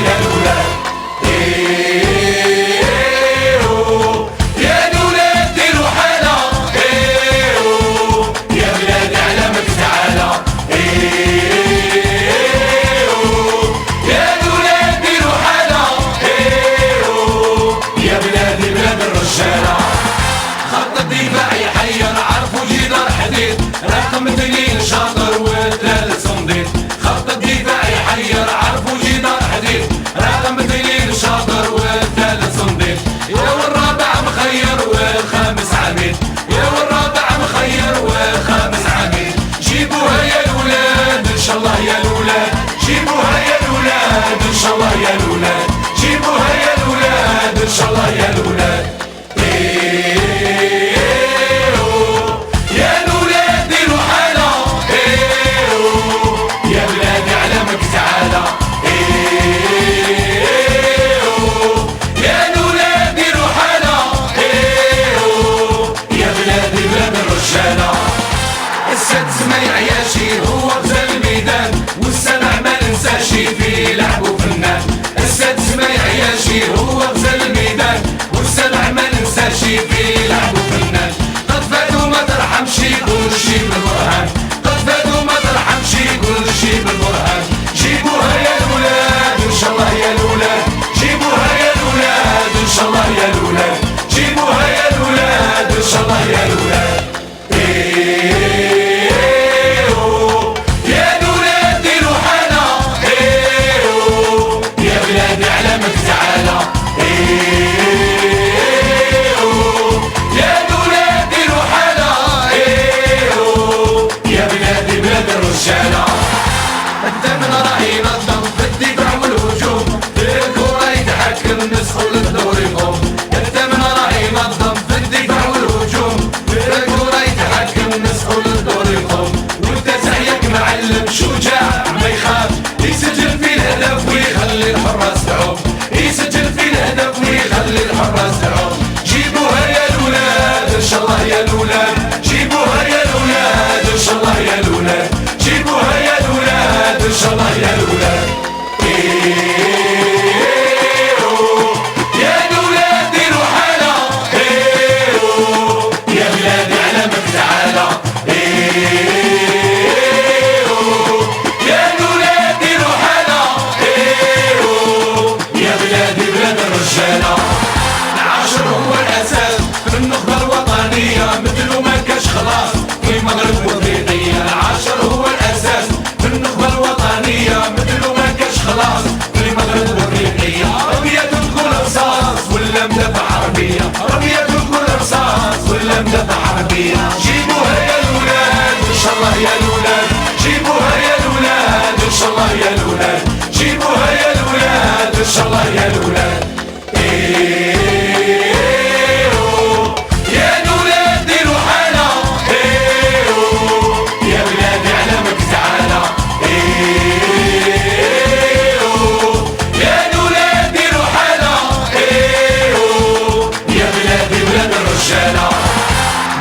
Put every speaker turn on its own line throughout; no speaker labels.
يا الولاد. يا الولاد ديروا حالة، يا بلادي على مك تعالى. يا الولاد ديروا حالة، يا بلادي بلاد الرجالة. خط الدفاع يحير عرفوا جدار حديد، رقم 2 شاطر والثالث صنديد. خط الدفاع يحير عرفوا جدار حديد، رقم 2 شاطر والثالث صنديد. يا والرابع مخير والخامس عميد، يا والرابع مخير والخامس عميد. جيبوها يا الولاد ان شاء الله يا الولاد، جيبوها يا الولاد ان شاء الله يا الولاد، جيبوها يا الولاد ان شاء الله يا الولاد. هو غزال الميدان والسمع ما ننساش في لعبه فنان. السادس ما يعياشي هو غزال الميدان والسمع ما ننساش في لعبه فنان. قد فاتوا ما ترحمش كل شي بالبرهان، قد فاتوا ما ترحمش كل شي بالبرهان. جيبوها يا الولاد ان شاء الله يا الولاد، جيبوها يا الولاد ان شاء الله يا الولاد، جيبوها يا الولاد ان شاء الله يا الولاد. الثمن راه ينظم في الدفاع والهجوم، في الكرة يتحكم نسخو للدور يقوم. الثمن راه ينظم في الدفاع والهجوم، في الكرة يتحكم نسخو للدور يقوم. والدفاع ياك معلم شجاع ما يخاف، يسجل في الهدف ويخلي الحراس تعوم، يسجل في الهدف ويخلي الحراس تعوم. جيبوها يا الولاد ان شاء الله يا الولاد، جيبوها يا الولاد ان شاء الله يا الولاد، جيبوها يا الولاد ان شاء الله يا الولاد. يا الولاد ديروا حالة، يا بلادي على مك تعالى. يا الولاد ديروا حالة، يا بلادي بلاد الرجالة. العاشر هو الاساس في النخبة الوطنية، مثلو ما كاش خلاص في المغرب والضيقية. العاشر هو الاساس في النخبة الوطنية، مثلو ما كاش خلاص في المغرب والضيقية. رمية تكون رصاص ولا مدافع عربية، رمية تكون رصاص ولا مدافع عربية. جيبوها يا الولاد ان شاء الله يا الولاد، جيبوها يا الولاد ان شاء الله يا الولاد، جيبوها يا الولاد ان شاء الله يا الولاد.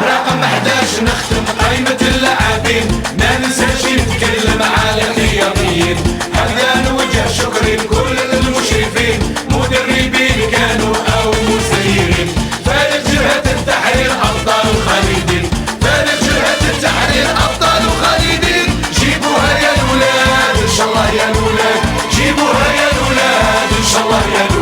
رقم 11 نختم قائمة اللاعبين، ما ننساش نتكلم على الاحتياطيين. هذا نوجه شكري لكل المشرفين، مدربين كانوا او مسيرين. فارق جبهة التحرير ابطال خالدين، فارق جبهة التحرير ابطال خالدين. جيبوها يا الولاد ان شاء الله يا الولاد، جيبوها يا الولاد ان شاء الله يا الولاد.